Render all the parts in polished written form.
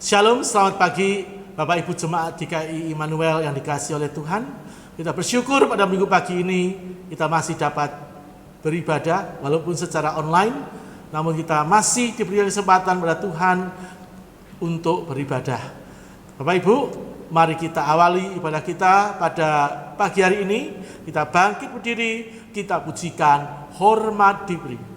Shalom, selamat pagi Bapak Ibu Jemaat GKI Immanuel yang dikasihi oleh Tuhan. Kita bersyukur pada minggu pagi ini kita masih dapat beribadah walaupun secara online, namun kita masih diberi kesempatan pada Tuhan untuk beribadah. Bapak Ibu, mari kita awali ibadah kita pada pagi hari ini. Kita bangkit berdiri, kita pujikan hormat diberi.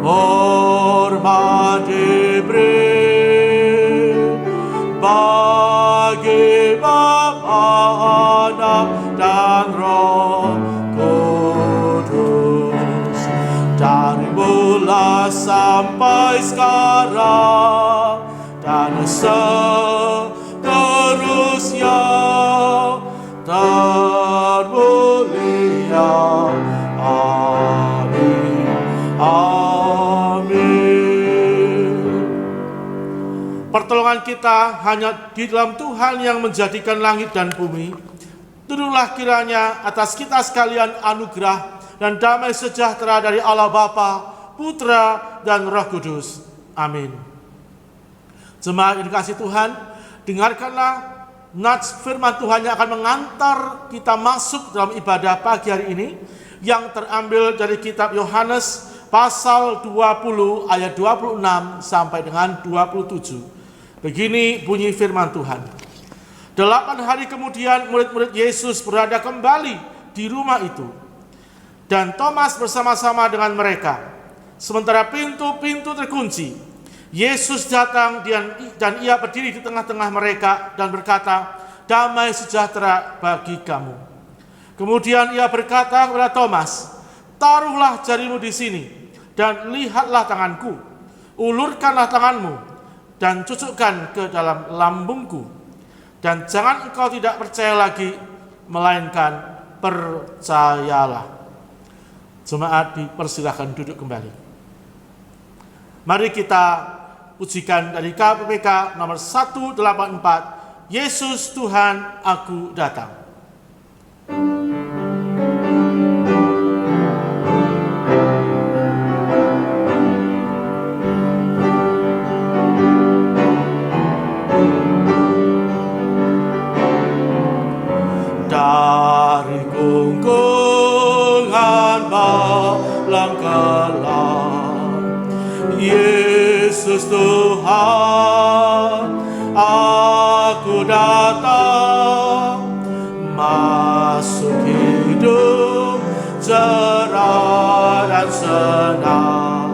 Hormat diberi bagi Bapa, Anak, dan Roh Kudus, dari mula sampai sekarang dan seterusnya termulia. Amin. Pertolongan kita hanya di dalam Tuhan yang menjadikan langit dan bumi. Turunlah kiranya atas kita sekalian anugerah dan damai sejahtera dari Allah Bapa, Putra, dan Roh Kudus. Amin. Jemaat yang dikasihi Tuhan, dengarkanlah nats firman Tuhan yang akan mengantar kita masuk dalam ibadah pagi hari ini, yang terambil dari kitab Yohanes pasal 20 ayat 26 sampai dengan 27. Begini bunyi firman Tuhan. 8 hari kemudian murid-murid Yesus berada kembali di rumah itu, dan Thomas bersama-sama dengan mereka. Sementara pintu-pintu terkunci, Yesus datang dan ia berdiri di tengah-tengah mereka dan berkata, "Damai sejahtera bagi kamu." Kemudian ia berkata kepada Thomas, "Taruhlah jarimu di sini dan lihatlah tanganku. Ulurkanlah tanganmu dan cucukkan ke dalam lambungku. Dan jangan engkau tidak percaya lagi, melainkan percayalah." Jemaat dipersilahkan duduk kembali. Mari kita pujikan dari KPPK nomor 184, Yesus Tuhan Aku Datang. Dari gungkungan malam gelap, Yesus Tuhan Aku datang, masuk hidup cerah dan senang.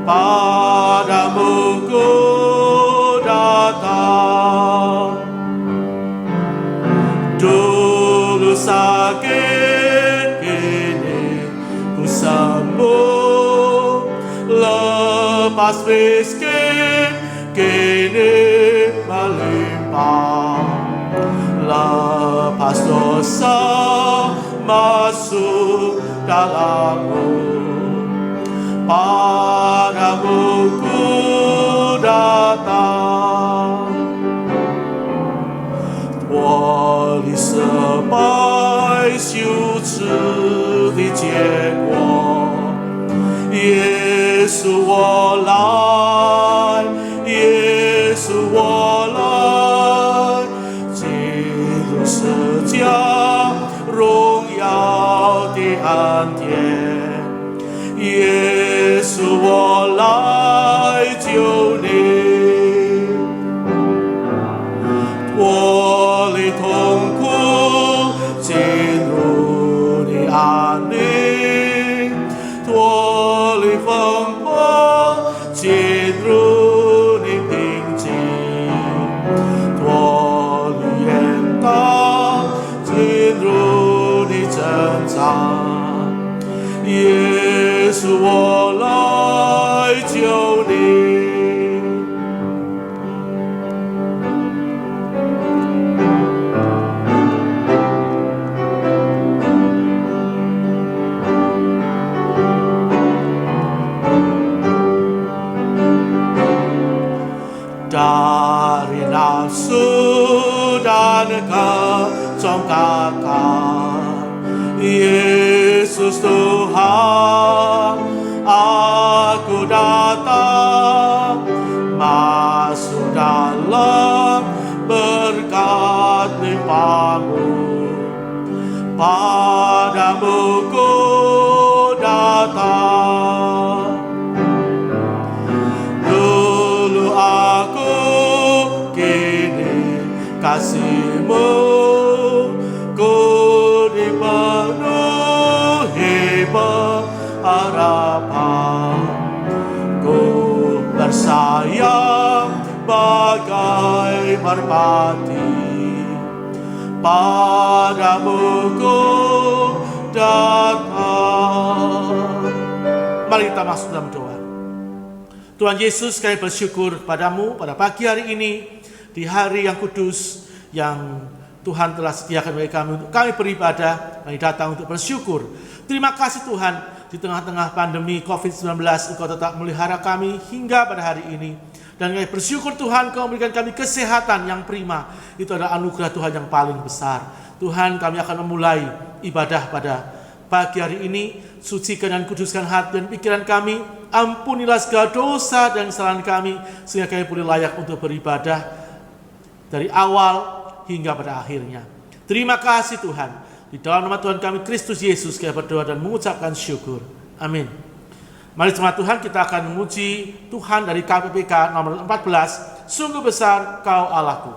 Padamu ku datang. Dulu sakit, kini ku sembuh. Lepas miskin, kini melimpah. Lepas dosa, masuk dalammu. Padamu ku datang. 我的失败羞耻的结果，耶稣我来，耶稣我来，进入世界荣耀的恩典，耶稣我来救你。脱离痛苦，进入你安宁；脱离风波，进入你平静；脱离严打，进入你挣扎。耶稣，我来救你。dari nafsu dan kecongkakan, Yesus Tuhan, aku datang masuk dalam berkat limpah-Mu. Padamu ku datang. Dulu aku, kini kasih-Mu, ku dipenuhi pengharapan. Ku bersayap bagai merpati, padamu ku datang. Mari kita masuk dalam doa. Tuhan Yesus, kami bersyukur padamu pada pagi hari ini, di hari yang kudus yang Tuhan telah sediakan bagi kami untuk kami beribadah. Kami datang untuk bersyukur. Terima kasih Tuhan, di tengah-tengah pandemi COVID-19 Engkau tetap melihara kami hingga pada hari ini. Dan kami bersyukur Tuhan, Kau memberikan kami kesehatan yang prima. Itu adalah anugerah Tuhan yang paling besar. Tuhan, kami akan memulai ibadah pada pagi hari ini. Sucikan dan kuduskan hati dan pikiran kami. Ampunilah segala dosa dan kesalahan kami, sehingga kami boleh layak untuk beribadah dari awal hingga pada akhirnya. Terima kasih Tuhan. Di dalam nama Tuhan kami Kristus Yesus kami berdoa dan mengucapkan syukur. Amin. Mari jemaat Tuhan, kita akan memuji Tuhan dari KPPK nomor 14. Sungguh besar Kau Allahku.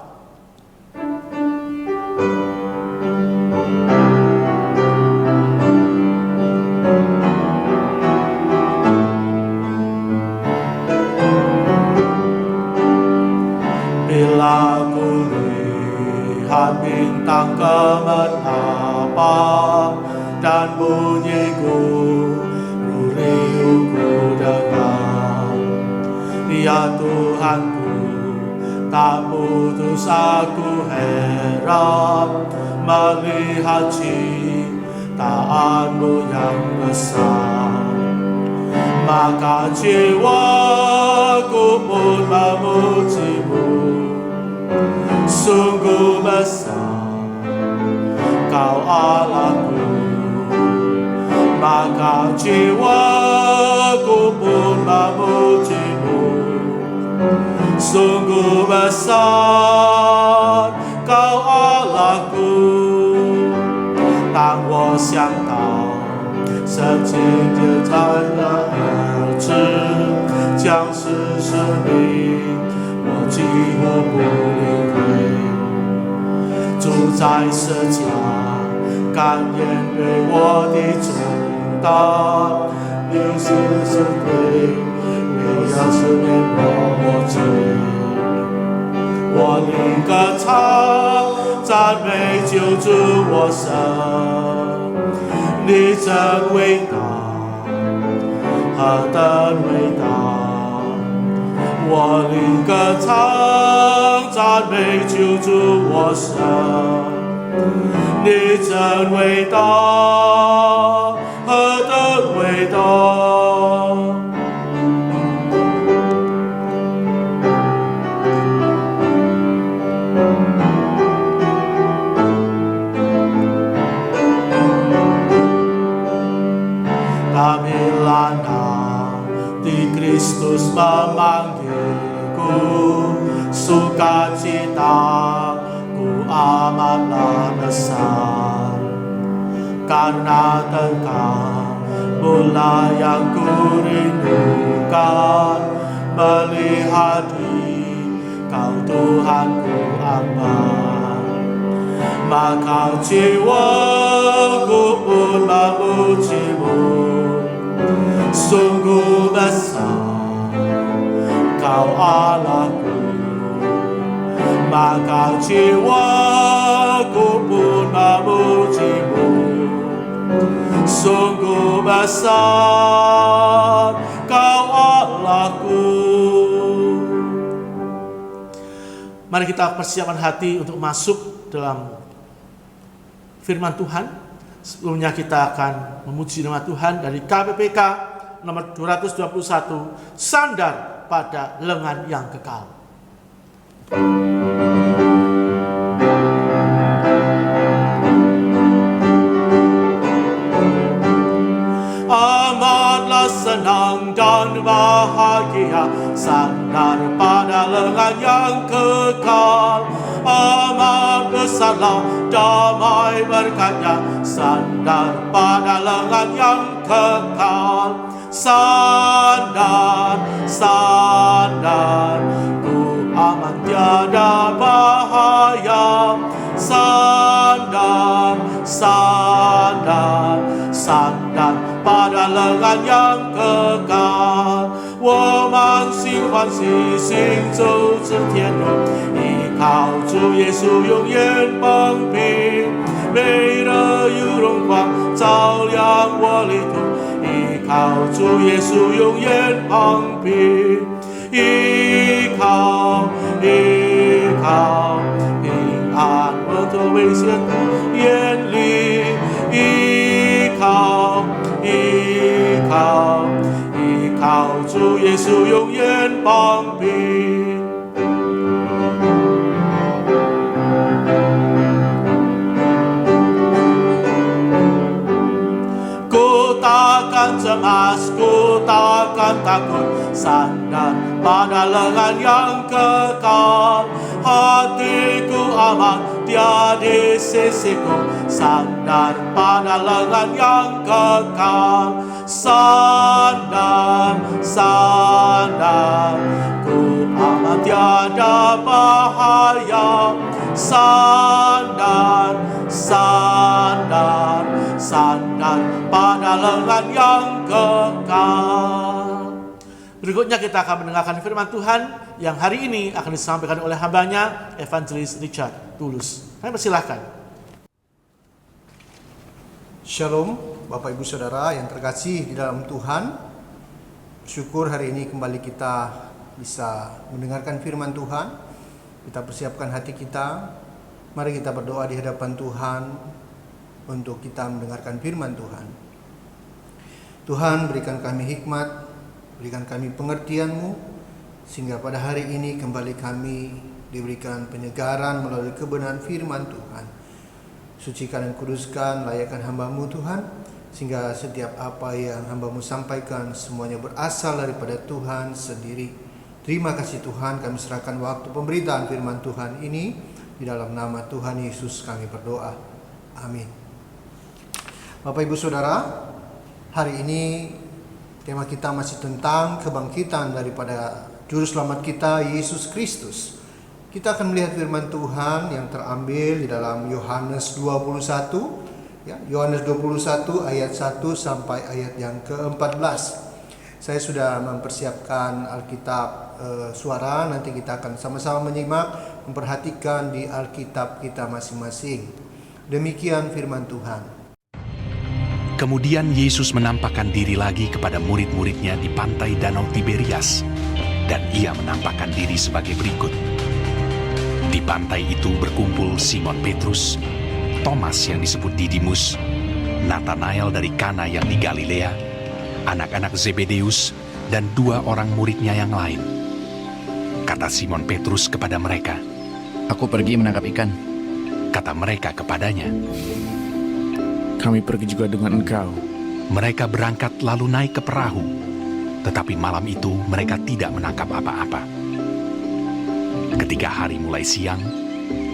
Bila ku lihat bintang kemerlapan dan bunyi gurih-ku dengar, ya Tuhanku, tak putus aku heran melihat ciptaan-Mu yang besar. Maka jiwaku pun memuji-Mu. Sungguh besar Kau Allahku, maka jiwaku pun memuji-Mu. Sungguh besar Kau Allahku，当我想到圣经的在那儿子将是生命，我几乎不理会。主在设下甘愿为我的重担，流血是对，为要赦免我罪。我灵歌唱，赞美救主我神，你真伟大，何等伟大！我灵歌唱，赞美救主我神，你真伟大，何等伟大！Kamilah di Kristus memanggilku, sukacitaku amatlah besar. Karena Engkau mula yang kurindukan, melihat Kau Tuhanku Amba. Maka jiwaku pun memuji-Mu. Sungguh besar Kau Allahku, maka jiwaku pun memuji-Mu. Sungguh besar Kau Allahku. Mari kita persiapkan hati untuk masuk dalam firman Tuhan. Sebelumnya kita akan memuji nama Tuhan dari KPPK nomor 221, Sandar pada Lengan yang Kekal. pada lengan yang kekal. Amat besarlah damai berkatnya, sandar pada lengan yang kekal. Sandar, sandar, ku aman tiada bahaya. Sandar, sandar, sandar pada lengan yang kekal。我们喜欢喜行走至天路，依靠主耶稣永远帮平，美的有荣光照亮我旅途，依靠主耶稣永远帮平，依靠依靠，平安稳妥危险都远离，依靠依靠依靠主耶稣永远帮平。Ku takkan cemas, ku takkan takut, sandar pada lengan yang kekal. Hatiku aman, dia di sisiku, sandar pada lengan yang kekal. Sandar, sandar, ku aman tiada bahaya. Sandar, sandar, sandar pada lengan yang kekal. Berikutnya kita akan mendengarkan firman Tuhan yang hari ini akan disampaikan oleh hambanya Evangelis Richard Tulus. Kami persilahkan. Shalom Bapak Ibu Saudara yang terkasih di dalam Tuhan. Syukur hari ini kembali kita bisa mendengarkan firman Tuhan. Kita persiapkan hati kita. Mari kita berdoa di hadapan Tuhan untuk kita mendengarkan firman Tuhan. Tuhan, berikan kami hikmat, berikan kami pengertian-Mu, sehingga pada hari ini kembali kami diberikan penyegaran melalui kebenaran firman Tuhan. Sucikan dan kuduskan, layakkan hamba-Mu Tuhan, sehingga setiap apa yang hamba-Mu sampaikan semuanya berasal daripada Tuhan sendiri. Terima kasih Tuhan, kami serahkan waktu pemberitaan firman Tuhan ini. Di dalam nama Tuhan Yesus kami berdoa. Amin. Bapak Ibu Saudara, hari ini tema kita masih tentang kebangkitan daripada Juru Selamat kita, Yesus Kristus. Kita akan melihat firman Tuhan yang terambil di dalam Yohanes 21, ya, Yohanes 21 ayat 1 sampai ayat yang ke-14. Saya sudah mempersiapkan Alkitab suara, nanti kita akan sama-sama menyimak, memperhatikan di Alkitab kita masing-masing. Demikian firman Tuhan. Kemudian Yesus menampakkan diri lagi kepada murid-muridnya di pantai Danau Tiberias, dan ia menampakkan diri sebagai berikut. Di pantai itu berkumpul Simon Petrus, Thomas yang disebut Didimus, Nathanael dari Kana yang di Galilea, anak-anak Zebedeus, dan 2 orang muridnya yang lain. Kata Simon Petrus kepada mereka, "Aku pergi menangkap ikan." Kata mereka kepadanya, "Kami pergi juga dengan engkau." Mereka berangkat lalu naik ke perahu, tetapi malam itu mereka tidak menangkap apa-apa. Ketika hari mulai siang,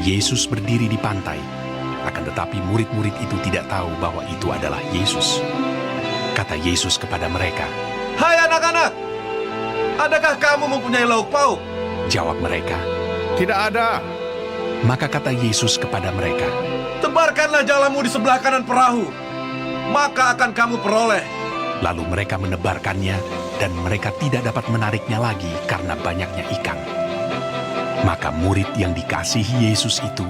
Yesus berdiri di pantai, akan tetapi murid-murid itu tidak tahu bahwa itu adalah Yesus. Kata Yesus kepada mereka, "Hai anak-anak, adakah kamu mempunyai lauk pauk?" Jawab mereka, "Tidak ada." Maka kata Yesus kepada mereka, "Tebarkanlah jalamu di sebelah kanan perahu, maka akan kamu peroleh." Lalu mereka menebarkannya, dan mereka tidak dapat menariknya lagi karena banyaknya ikan. Maka murid yang dikasihi Yesus itu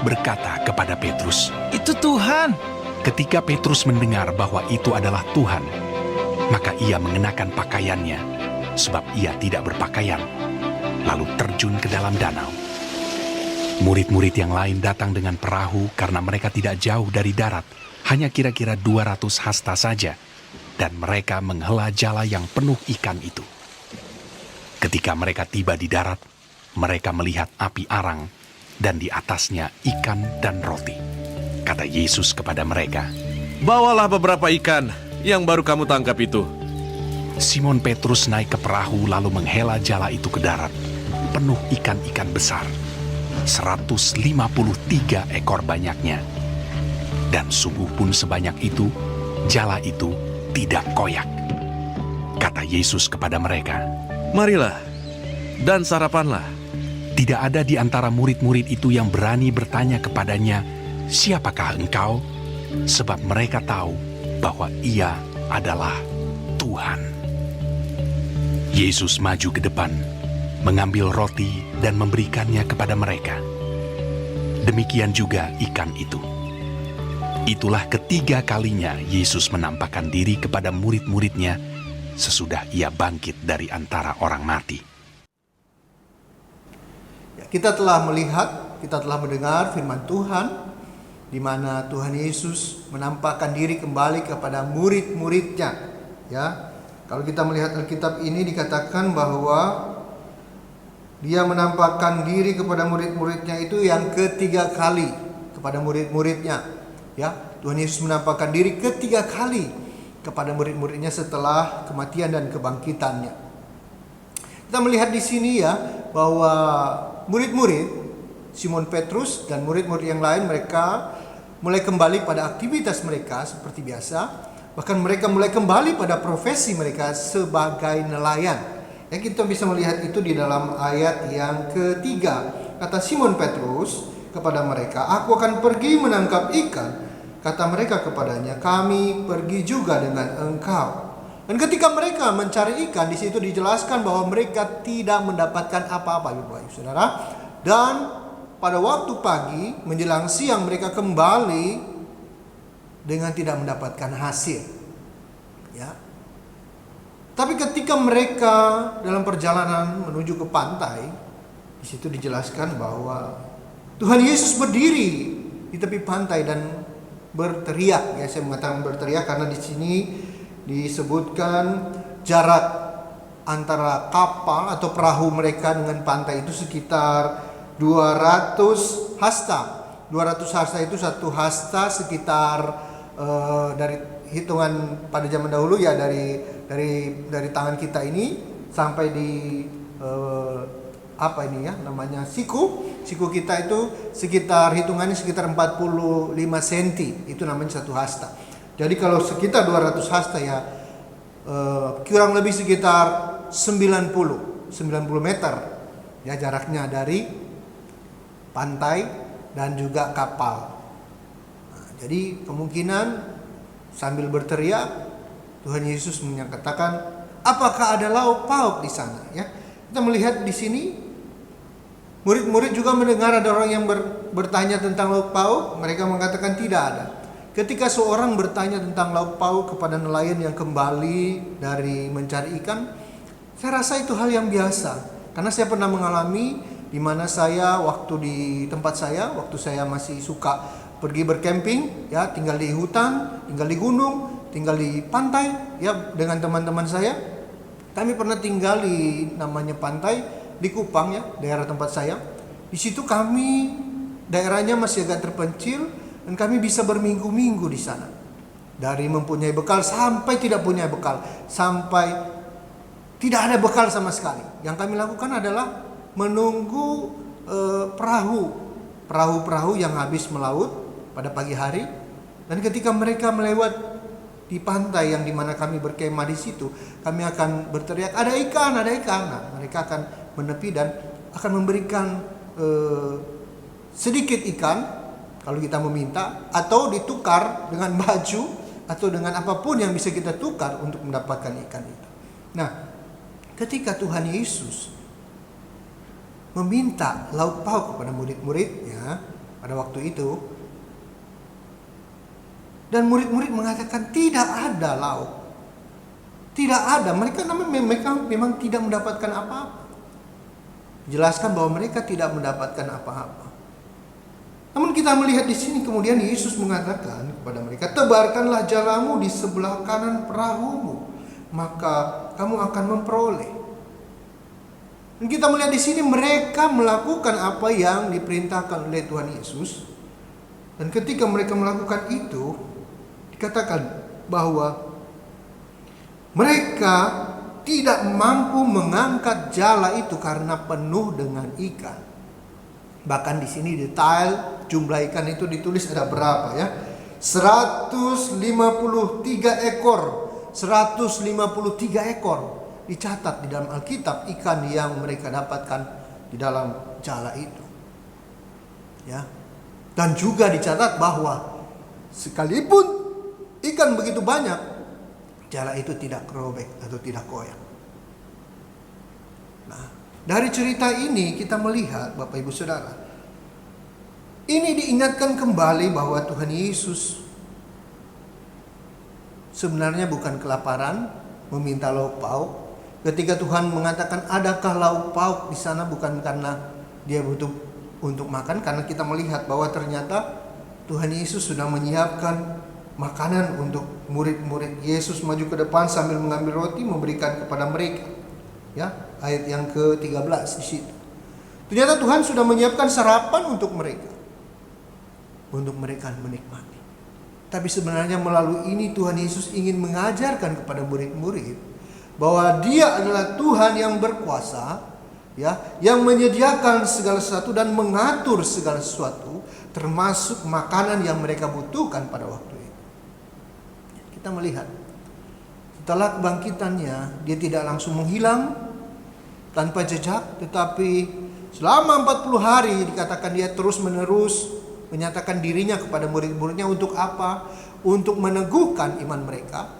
berkata kepada Petrus, "Itu Tuhan." Ketika Petrus mendengar bahwa itu adalah Tuhan, maka ia mengenakan pakaiannya, sebab ia tidak berpakaian, lalu terjun ke dalam danau. Murid-murid yang lain datang dengan perahu karena mereka tidak jauh dari darat, hanya kira-kira 200 hasta saja, dan mereka menghela jala yang penuh ikan itu. Ketika mereka tiba di darat, mereka melihat api arang, dan di atasnya ikan dan roti. Kata Yesus kepada mereka, "Bawalah beberapa ikan yang baru kamu tangkap itu." Simon Petrus naik ke perahu lalu menghela jala itu ke darat, penuh ikan-ikan besar, 153 ekor banyaknya. Dan sungguh pun sebanyak itu, jala itu tidak koyak. Kata Yesus kepada mereka, Marilah, dan sarapanlah. tidak ada di antara murid-murid itu yang berani bertanya kepadanya, "Siapakah engkau?" Sebab mereka tahu bahwa ia adalah Tuhan. Yesus maju ke depan, mengambil roti dan memberikannya kepada mereka. Demikian juga ikan itu. Itulah ketiga kalinya Yesus menampakkan diri kepada murid-muridnya sesudah ia bangkit dari antara orang mati. Kita telah melihat, kita telah mendengar firman Tuhan, di mana Tuhan Yesus menampakkan diri kembali kepada murid-muridnya. Ya, kalau kita melihat Alkitab ini dikatakan bahwa dia menampakkan diri kepada murid-muridnya itu yang ketiga kali kepada murid-muridnya. Ya, Tuhan Yesus menampakkan diri ketiga kali kepada murid-muridnya setelah kematian dan kebangkitannya. Kita melihat di sini ya bahwa murid-murid Simon Petrus dan murid-murid yang lain, mereka mulai kembali pada aktivitas mereka seperti biasa. Bahkan mereka mulai kembali pada profesi mereka sebagai nelayan. Ya, kita bisa melihat itu di dalam ayat yang ketiga. Kata Simon Petrus kepada mereka, "Aku akan pergi menangkap ikan." Kata mereka kepadanya, "Kami pergi juga dengan engkau." Dan ketika mereka mencari ikan, di situ dijelaskan bahwa mereka tidak mendapatkan apa-apa, Bapak-Ibu Saudara. Dan pada waktu pagi menjelang siang mereka kembali dengan tidak mendapatkan hasil. Ya. Tapi ketika mereka dalam perjalanan menuju ke pantai, di situ dijelaskan bahwa Tuhan Yesus berdiri di tepi pantai dan berteriak. Ya, saya mengatakan berteriak karena di sini disebutkan jarak antara kapal atau perahu mereka dengan pantai itu sekitar 200 hasta. 200 hasta itu satu hasta sekitar dari hitungan pada zaman dahulu ya dari tangan kita ini sampai di apa ini ya namanya siku kita itu sekitar hitungannya sekitar 45 cm, itu namanya satu hasta. Jadi kalau sekitar 200 hasta ya kurang lebih sekitar 90 meter ya jaraknya dari pantai dan juga kapal. Nah, jadi kemungkinan sambil berteriak Tuhan Yesus menyatakan, apakah ada lauk pauk di sana? Ya, kita melihat di sini murid-murid juga mendengar ada orang yang bertanya tentang lauk pauk. Mereka mengatakan tidak ada. Ketika seorang bertanya tentang lauk pauk kepada nelayan yang kembali dari mencari ikan, saya rasa itu hal yang biasa. Karena saya pernah mengalami di mana saya waktu di tempat saya, waktu saya masih suka pergi bercamping, ya tinggal di hutan, tinggal di gunung, tinggal di pantai, ya dengan teman-teman saya. Kami pernah tinggal di namanya pantai di Kupang ya, daerah tempat saya. Di situ kami daerahnya masih agak terpencil dan kami bisa berminggu-minggu di sana. Dari mempunyai bekal sampai tidak punya bekal, sampai tidak ada bekal sama sekali. Yang kami lakukan adalah menunggu perahu-perahu yang habis melaut pada pagi hari, dan ketika mereka melewat di pantai yang dimana kami berkemah di situ, kami akan berteriak ada ikan. Nah, mereka akan menepi dan akan memberikan sedikit ikan kalau kita meminta, atau ditukar dengan baju atau dengan apapun yang bisa kita tukar untuk mendapatkan ikan itu. Nah, ketika Tuhan Yesus meminta lauk pauk kepada murid-muridnya pada waktu itu, dan murid-murid mengatakan tidak ada lauk, tidak ada. Mereka memang tidak mendapatkan apa-apa. Jelaskan bahwa mereka tidak mendapatkan apa-apa. Namun kita melihat di sini kemudian Yesus mengatakan kepada mereka, tebarkanlah jalamu di sebelah kanan perahumu, maka kamu akan memperoleh. Dan kita melihat di sini mereka melakukan apa yang diperintahkan oleh Tuhan Yesus. Dan ketika mereka melakukan itu, dikatakan bahwa mereka tidak mampu mengangkat jala itu karena penuh dengan ikan. Bahkan di sini detail jumlah ikan itu ditulis ada berapa ya? 153 ekor. 153 ekor dicatat di dalam Alkitab ikan yang mereka dapatkan di dalam jala itu. Ya. Dan juga dicatat bahwa sekalipun ikan begitu banyak, jala itu tidak robek atau tidak koyak. Nah, dari cerita ini kita melihat Bapak Ibu Saudara, ini diingatkan kembali bahwa Tuhan Yesus sebenarnya bukan kelaparan meminta lauk pauk. Ketika Tuhan mengatakan adakah lauk pauk di sana, bukan karena dia butuh untuk makan, karena kita melihat bahwa ternyata Tuhan Yesus sudah menyiapkan makanan untuk murid-murid. Yesus maju ke depan sambil mengambil roti memberikan kepada mereka. Ya, ayat yang ke-13 di situ. Ternyata Tuhan sudah menyiapkan sarapan untuk mereka. Untuk mereka menikmati. Tapi sebenarnya melalui ini Tuhan Yesus ingin mengajarkan kepada murid-murid bahwa Dia adalah Tuhan yang berkuasa, ya, yang menyediakan segala sesuatu dan mengatur segala sesuatu, termasuk makanan yang mereka butuhkan pada waktu itu. Kita melihat setelah kebangkitannya, Dia tidak langsung menghilang tanpa jejak, tetapi selama 40 hari dikatakan Dia terus-menerus menyatakan dirinya kepada murid-muridnya. Untuk apa? Untuk meneguhkan iman mereka.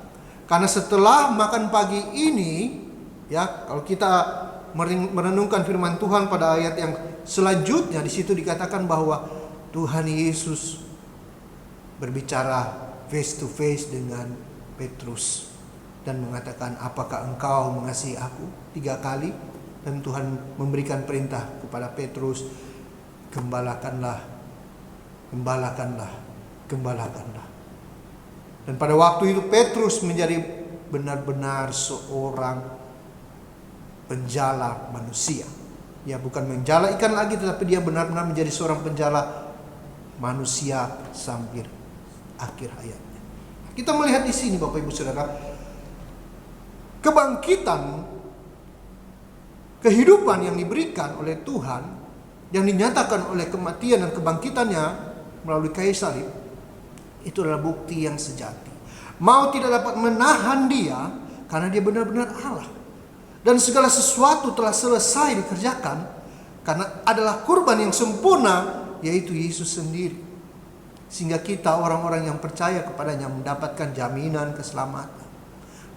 Karena setelah makan pagi ini, ya, kalau kita merenungkan firman Tuhan pada ayat yang selanjutnya, di situ dikatakan bahwa Tuhan Yesus berbicara face to face dengan Petrus dan mengatakan, apakah engkau mengasihi aku? 3 kali. Dan Tuhan memberikan perintah kepada Petrus, gembalakanlah, gembalakanlah, gembalakanlah. Dan pada waktu itu Petrus menjadi benar-benar seorang penjala manusia. Ya, bukan menjala ikan lagi, tetapi dia benar-benar menjadi seorang penjala manusia sampai akhir hayatnya. Kita melihat di sini Bapak Ibu Saudara, kebangkitan, kehidupan yang diberikan oleh Tuhan, yang dinyatakan oleh kematian dan kebangkitannya melalui kayu salib, itu adalah bukti yang sejati. Maut tidak dapat menahan Dia karena Dia benar-benar Allah. Dan segala sesuatu telah selesai dikerjakan karena adalah kurban yang sempurna, yaitu Yesus sendiri. Sehingga kita orang-orang yang percaya kepadanya mendapatkan jaminan keselamatan,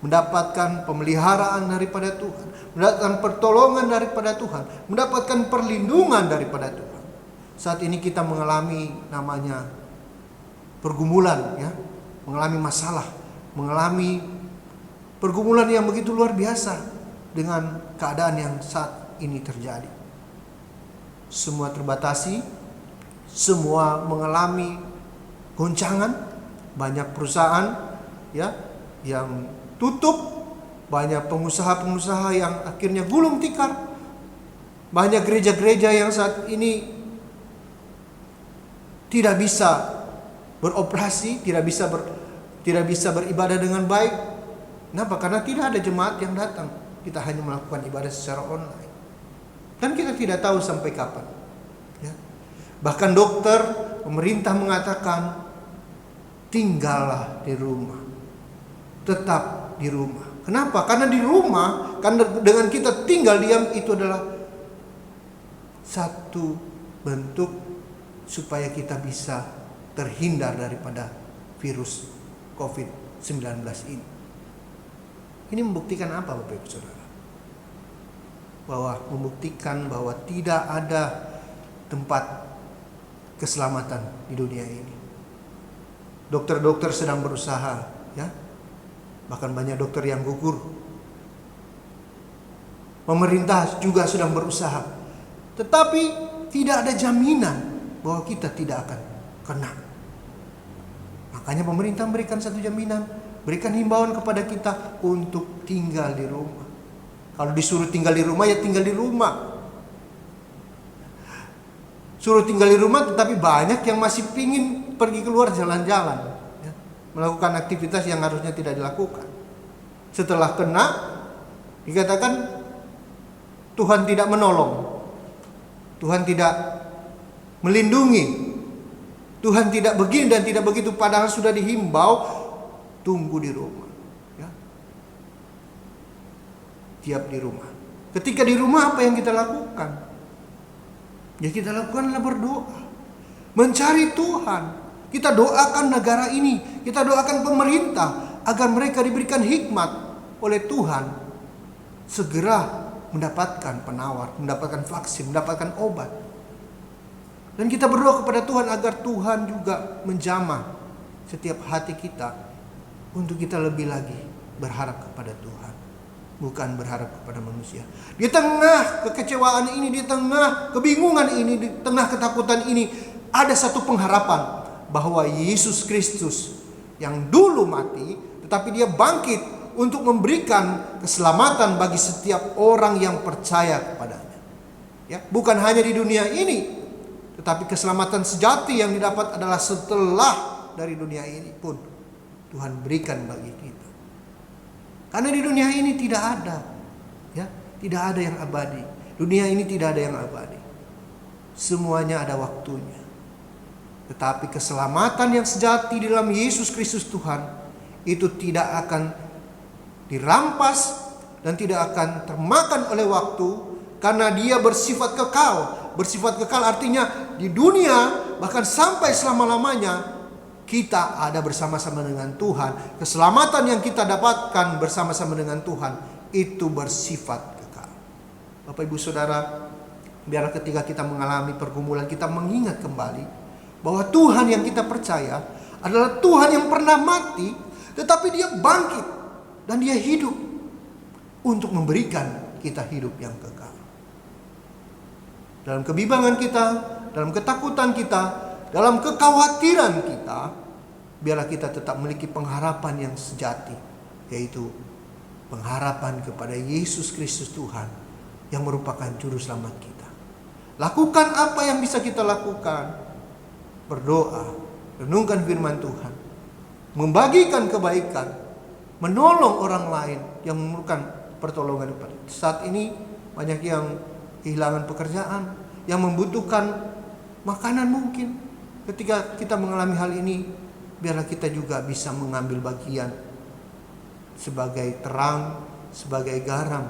mendapatkan pemeliharaan daripada Tuhan, mendapatkan pertolongan daripada Tuhan, mendapatkan perlindungan daripada Tuhan. Saat ini kita mengalami namanya pergumulan, ya, mengalami masalah, mengalami pergumulan yang begitu luar biasa dengan keadaan yang saat ini terjadi. Semua terbatasi, semua mengalami goncangan, banyak perusahaan, ya, yang tutup, banyak pengusaha-pengusaha yang akhirnya gulung tikar, banyak gereja-gereja yang saat ini tidak bisa beroperasi, tidak bisa beribadah dengan baik. Kenapa? Karena tidak ada jemaat yang datang. Kita hanya melakukan ibadah secara online. Dan kita tidak tahu sampai kapan. Ya. Bahkan dokter, pemerintah mengatakan, tinggallah di rumah. Tetap di rumah. Kenapa? Karena di rumah, karena dengan kita tinggal diam, itu adalah satu bentuk supaya kita bisa terhindar daripada virus COVID-19 ini. Ini membuktikan apa Bapak Ibu Saudara? Bahwa membuktikan bahwa tidak ada tempat keselamatan di dunia ini. Dokter-dokter sedang berusaha, ya. Bahkan banyak dokter yang gugur. Pemerintah juga sedang berusaha. Tetapi tidak ada jaminan bahwa kita tidak akan kena. Makanya pemerintah memberikan satu jaminan, berikan himbauan kepada kita untuk tinggal di rumah. Kalau disuruh tinggal di rumah, ya tinggal di rumah. Suruh tinggal di rumah, tetapi banyak yang masih pingin pergi keluar jalan-jalan, ya, melakukan aktivitas yang harusnya tidak dilakukan. Setelah kena, Dikatakan Tuhan tidak menolong, Tuhan tidak melindungi, Tuhan tidak begini dan tidak begitu, padahal sudah dihimbau tunggu di rumah. Ya. Tiap di rumah. Ketika di rumah apa yang kita lakukan? Ya kita lakukan adalah berdoa, mencari Tuhan. Kita doakan negara ini, kita doakan pemerintah agar mereka diberikan hikmat oleh Tuhan, segera mendapatkan penawar, mendapatkan vaksin, mendapatkan obat. Dan kita berdoa kepada Tuhan agar Tuhan juga menjamah setiap hati kita untuk kita lebih lagi berharap kepada Tuhan, bukan berharap kepada manusia. Di tengah kekecewaan ini, di tengah kebingungan ini, di tengah ketakutan ini, ada satu pengharapan bahwa Yesus Kristus yang dulu mati, tetapi dia bangkit untuk memberikan keselamatan bagi setiap orang yang percaya kepadanya. Ya, bukan hanya di dunia ini, tetapi keselamatan sejati yang didapat adalah setelah dari dunia ini pun Tuhan berikan bagi kita. Karena di dunia ini tidak ada, ya, tidak ada yang abadi. Dunia ini tidak ada yang abadi. Semuanya ada waktunya. Tetapi keselamatan yang sejati di dalam Yesus Kristus Tuhan itu tidak akan dirampas dan tidak akan termakan oleh waktu, karena dia bersifat kekal. Bersifat kekal artinya di dunia bahkan sampai selama-lamanya kita ada bersama-sama dengan Tuhan. Keselamatan yang kita dapatkan bersama-sama dengan Tuhan itu bersifat kekal. Bapak Ibu Saudara, biarlah ketika kita mengalami pergumulan kita mengingat kembali bahwa Tuhan yang kita percaya adalah Tuhan yang pernah mati, tetapi dia bangkit dan dia hidup untuk memberikan kita hidup yang kekal. Dalam kebimbangan kita, dalam ketakutan kita, dalam kekhawatiran kita, biarlah kita tetap memiliki pengharapan yang sejati, yaitu pengharapan kepada Yesus Kristus Tuhan yang merupakan juru selamat kita. Lakukan apa yang bisa kita lakukan. Berdoa, renungkan firman Tuhan, membagikan kebaikan, menolong orang lain yang memerlukan pertolongan. Saat ini banyak yang kehilangan pekerjaan, yang membutuhkan makanan mungkin. Ketika kita mengalami hal ini, biarlah kita juga bisa mengambil bagian sebagai terang, sebagai garam,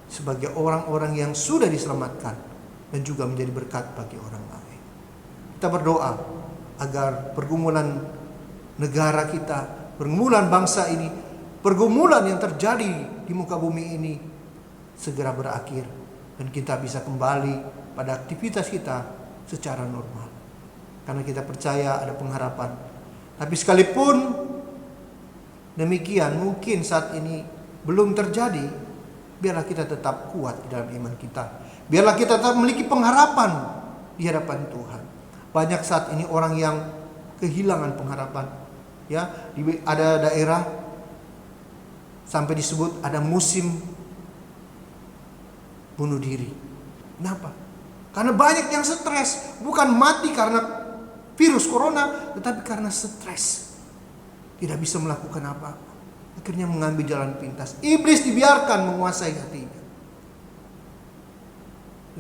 sebagai orang-orang yang sudah diselamatkan dan juga menjadi berkat bagi orang lain. Kita berdoa agar pergumulan negara kita, pergumulan bangsa ini, pergumulan yang terjadi di muka bumi ini segera berakhir dan kita bisa kembali pada aktivitas kita secara normal. Karena kita percaya ada pengharapan. Tapi sekalipun demikian, mungkin saat ini belum terjadi, biarlah kita tetap kuat di dalam iman kita. Biarlah kita tetap memiliki pengharapan di hadapan Tuhan. Banyak saat ini orang yang kehilangan pengharapan. Ya, ada daerah sampai disebut ada musim bunuh diri. Kenapa? Karena banyak yang stres, bukan mati karena virus corona, tetapi karena stres. Tidak bisa melakukan apa-apa. Akhirnya mengambil jalan pintas. Iblis dibiarkan menguasai hatinya.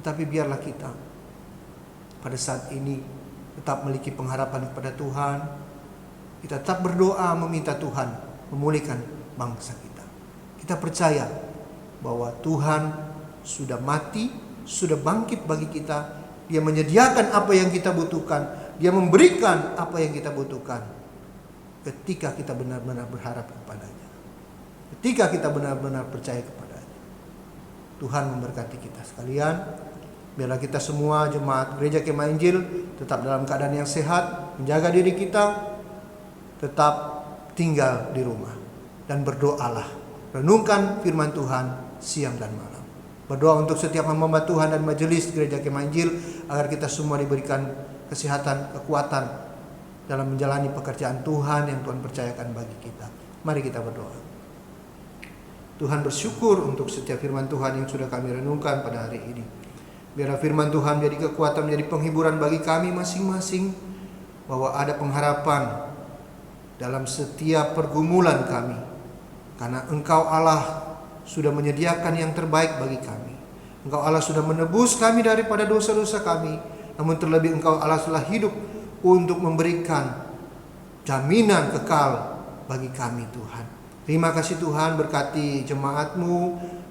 Tetapi biarlah kita pada saat ini tetap memiliki pengharapan kepada Tuhan. Kita tetap berdoa meminta Tuhan memulihkan bangsa kita. Kita percaya bahwa Tuhan sudah mati, sudah bangkit bagi kita. Dia menyediakan apa yang kita butuhkan. Dia memberikan apa yang kita butuhkan. Ketika kita benar-benar berharap kepadanya. Ketika kita benar-benar percaya kepadanya. Tuhan memberkati kita sekalian. Biarlah kita semua jemaat Gereja Kemah Injil tetap dalam keadaan yang sehat. Menjaga diri kita. Tetap tinggal di rumah. Dan berdoalah. Renungkan firman Tuhan siang dan malam. Berdoa untuk setiap hamba Tuhan dan majelis Gereja Kemah Injil agar kita semua diberikan kesehatan, kekuatan dalam menjalani pekerjaan Tuhan yang Tuhan percayakan bagi kita. Mari kita berdoa. Tuhan bersyukur untuk setiap firman Tuhan yang sudah kami renungkan pada hari ini. Biarlah firman Tuhan menjadi kekuatan, menjadi penghiburan bagi kami masing-masing, bahwa ada pengharapan dalam setiap pergumulan kami. Karena Engkau Allah sudah menyediakan yang terbaik bagi kami. Engkau Allah sudah menebus kami daripada dosa-dosa kami, namun terlebih Engkau Allah telah hidup untuk memberikan jaminan kekal bagi kami Tuhan. Terima kasih Tuhan, berkati jemaat-Mu,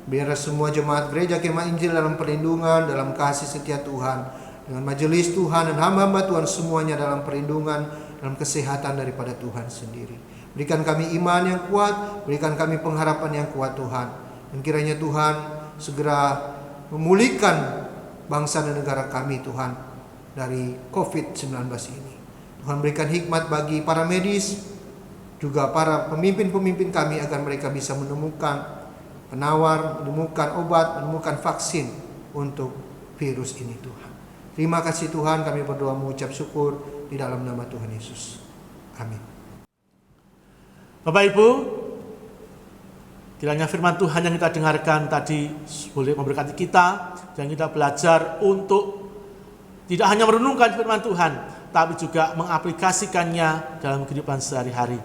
biar semua jemaat gereja Kemah Injil dalam perlindungan, dalam kasih setia Tuhan, dengan majelis Tuhan dan hamba-hamba Tuhan semuanya dalam perlindungan, dalam kesehatan daripada Tuhan sendiri. Berikan kami iman yang kuat, berikan kami pengharapan yang kuat Tuhan. Dan kiranya Tuhan segera memulihkan bangsa dan negara kami Tuhan dari COVID-19 ini. Tuhan berikan hikmat bagi para medis, juga para pemimpin-pemimpin kami agar mereka bisa menemukan penawar, menemukan obat, menemukan vaksin untuk virus ini Tuhan. Terima kasih Tuhan, kami berdoa mengucap syukur di dalam nama Tuhan Yesus. Amin. Bapak Ibu, kiranya firman Tuhan yang kita dengarkan tadi boleh memberkati kita, dan kita belajar untuk tidak hanya merenungkan firman Tuhan, tapi juga mengaplikasikannya dalam kehidupan sehari-hari.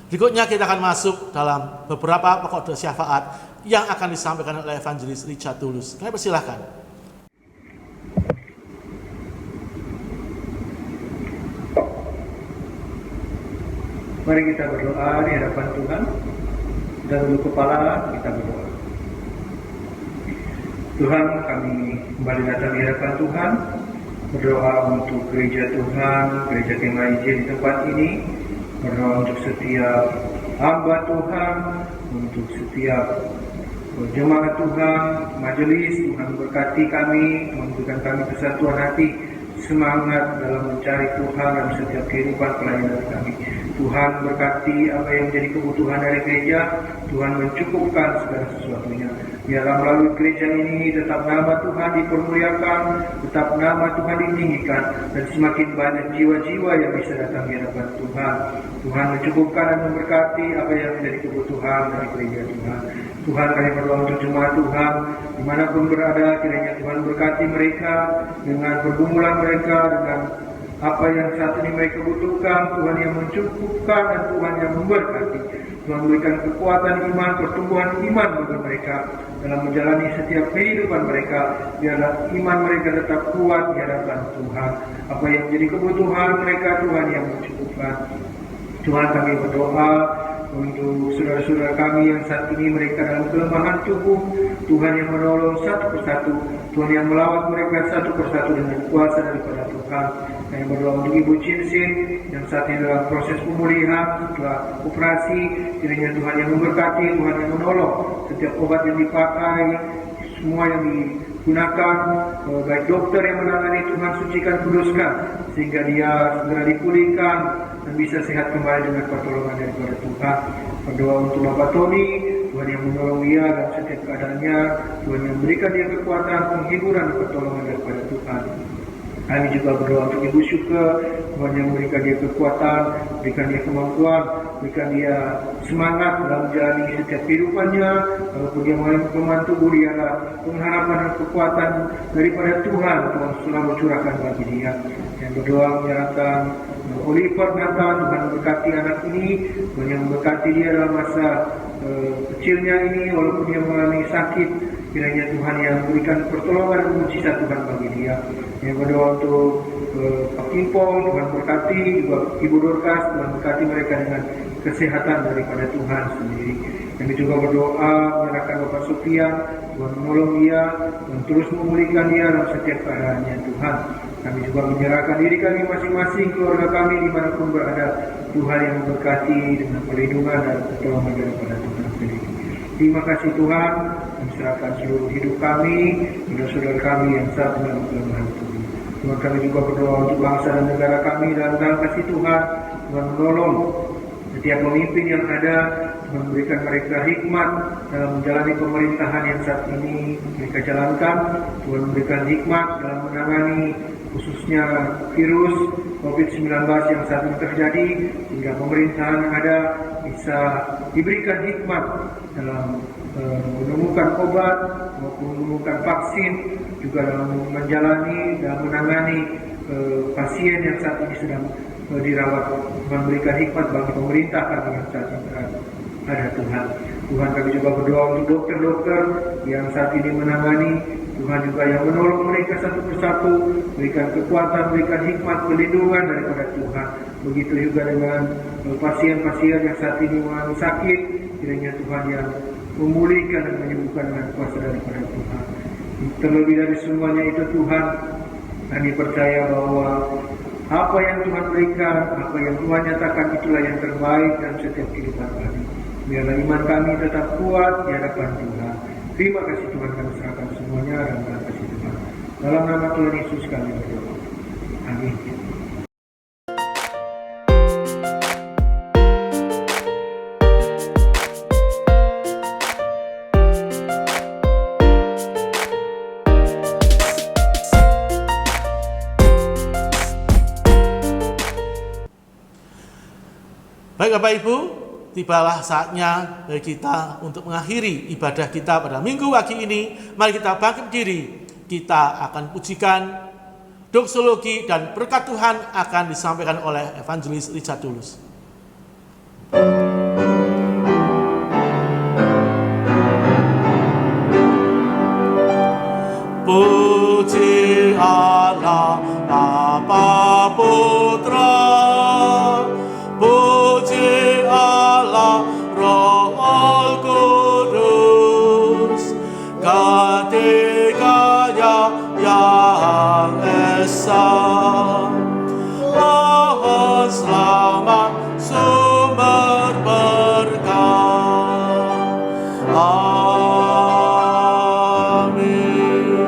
Berikutnya kita akan masuk dalam beberapa pokok doa syafaat yang akan disampaikan oleh Evangelis Richard Tulus. Kami persilahkan. Mari kita berdoa di hadapan Tuhan. Dan dulu kepala kita berdoa. Tuhan, kami kembali datang di hadapan Tuhan, berdoa untuk gereja Tuhan, gereja Kemah Injil di tempat ini, berdoa untuk setiap hamba Tuhan, untuk setiap jemaat Tuhan, majelis. Tuhan berkati kami, memberikan kami kesatuan hati, semangat dalam mencari Tuhan dalam setiap kehidupan pelayanan kami. Tuhan berkati apa yang menjadi kebutuhan dari gereja. Tuhan mencukupkan segala sesuatunya. Biarlah melalui gereja ini tetap nama Tuhan dipermuliakan, tetap nama Tuhan ditinggikan, dan semakin banyak jiwa-jiwa yang bisa datang di hadapan Tuhan. Tuhan mencukupkan dan memberkati apa yang menjadi kebutuhan dari gereja Tuhan. Tuhan, kami berdoa untuk jemaat Tuhan dimanapun berada, kiranya Tuhan berkati mereka dengan pergumulan mereka, dengan apa yang saat ini mereka butuhkan. Tuhan yang mencukupkan dan Tuhan yang memberkati. Tuhan berikan kekuatan iman, pertumbuhan iman bagi mereka dalam menjalani setiap kehidupan mereka. Biarlah iman mereka tetap kuat di hadapan Tuhan. Apa yang menjadi kebutuhan mereka, Tuhan yang mencukupkan. Tuhan, kami berdoa untuk saudara-saudara kami yang saat ini mereka dalam kelemahan tubuh. Tuhan yang menolong satu persatu, Tuhan yang melawat mereka satu persatu dengan kuasa daripada Tuhan. Kami berdoa untuk Ibu Cinsin yang saat ini dalam proses pemulihan setelah operasi. Kiranya Tuhan yang memberkati, Tuhan yang menolong setiap obat yang dipakai, semua yang digunakan, baik dokter yang menangani, Tuhan sucikan, kuduskan, sehingga dia segera dipulihkan dan bisa sehat kembali dengan pertolongan daripada Tuhan. Berdoa untuk Bapak Tony, Tuhan yang menolong dia dalam setiap keadaannya, Tuhan yang memberikan dia kekuatan, penghiburan, dan pertolongan daripada Tuhan. Kami juga berdoa untuk Ibu Syuka, Tuhan yang memberikan dia kekuatan, berikan dia kemampuan, berikan dia semangat dalam menjalani setiap kehidupannya. Walaupun dia mengalami kelemahan tubuh, dialah pengharapan dan kekuatan daripada Tuhan. Tuhan selalu curahkan bagi dia. Yang berdoa menyerahkan Oliver Nathan, Tuhan memberkati anak ini, Tuhan yang memberkati dia dalam masa kecilnya ini, walaupun dia mengalami sakit. Kiranya Tuhan yang memberikan pertolongan dan mujizat Tuhan bagi dia. Yang berdoa untuk Pak Kimpong, Tuhan berkati, juga Ibu Dorcas, Tuhan berkati mereka dengan kesehatan daripada Tuhan sendiri. Kami juga berdoa menyerahkan Bapak Sofian, Tuhan menolong dia, dan terus memulihkan dia dalam setiap keadaannya Tuhan. Kami juga menyerahkan diri kami masing-masing, keluarga kami dimanapun berada. Tuhan yang memberkati dengan perlindungan dan pertolongan daripada Tuhan sendiri. Terima kasih Tuhan, dan serahkan seluruh hidup kami, saudara-saudara kami yang saat dalam kelemahan tubuh. Tuhan, kami juga berdoa untuk bangsa dan negara kami dalam kasih Tuhan. Tuhan menolong setiap pemimpin yang ada, Tuhan memberikan mereka hikmat dalam menjalani pemerintahan yang saat ini mereka jalankan. Tuhan memberikan hikmat dalam menangani khususnya virus COVID-19 yang saat ini terjadi, sehingga pemerintahan yang ada bisa diberikan hikmat dalam menemukan obat maupun menemukan vaksin, juga dalam menjalani dan menangani pasien yang saat ini sedang dirawat. Memberikan hikmat bagi pemerintah kami yang saat ini ada Tuhan. Tuhan, kami juga berdoa untuk dokter-dokter yang saat ini menangani. Tuhan juga yang menolong mereka satu persatu, berikan kekuatan, berikan hikmat, perlindungan daripada Tuhan. Begitu juga dengan pasien-pasien yang saat ini mengalami sakit, kiranya Tuhan yang memulihkan dan menyembuhkan dengan kuasa daripada Tuhan. Terlebih dari semuanya itu Tuhan, kami percaya bahwa apa yang Tuhan berikan, apa yang Tuhan nyatakan itulah yang terbaik dalam setiap kehidupan kami. Biarlah iman kami tetap kuat di hadapan Tuhan. Terima kasih Tuhan, kami serahkan semuanya dalam kasih Tuhan. Dalam nama Tuhan Yesus kami berdoa. Amin. Baik Bapak Ibu, tibalah saatnya bagi kita untuk mengakhiri ibadah kita pada minggu pagi ini. Mari kita bangkit diri, kita akan pujikan doksologi dan berkat Tuhan akan disampaikan oleh Evangelis Richard Tulus. Puji Allah Bapa Putra, puji Allah Roh Kudus, ketiganya yang esa. Mohon selamat sumber berkah. Amin.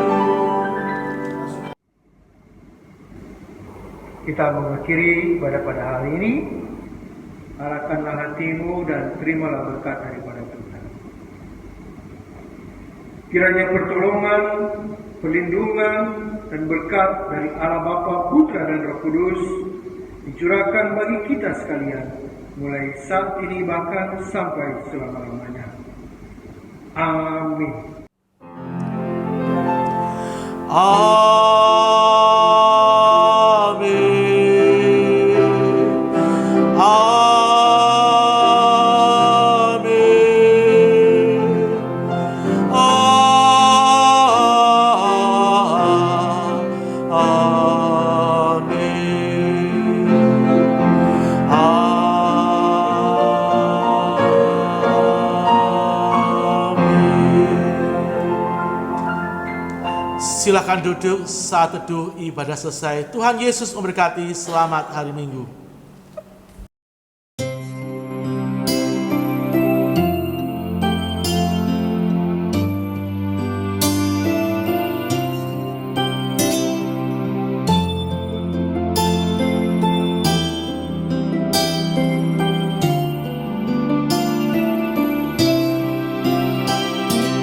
Kita mengakhiri pada hari ini. Arahkanlah hatimu dan terimalah berkat daripada Tuhan. Kiranya pertolongan, perlindungan, dan berkat dari Allah Bapa, Putra, dan Roh Kudus dicurahkan bagi kita sekalian, mulai saat ini bahkan sampai selama-lamanya. Amin. Silakan duduk saat teduh ibadah selesai. Tuhan Yesus memberkati. Selamat hari Minggu.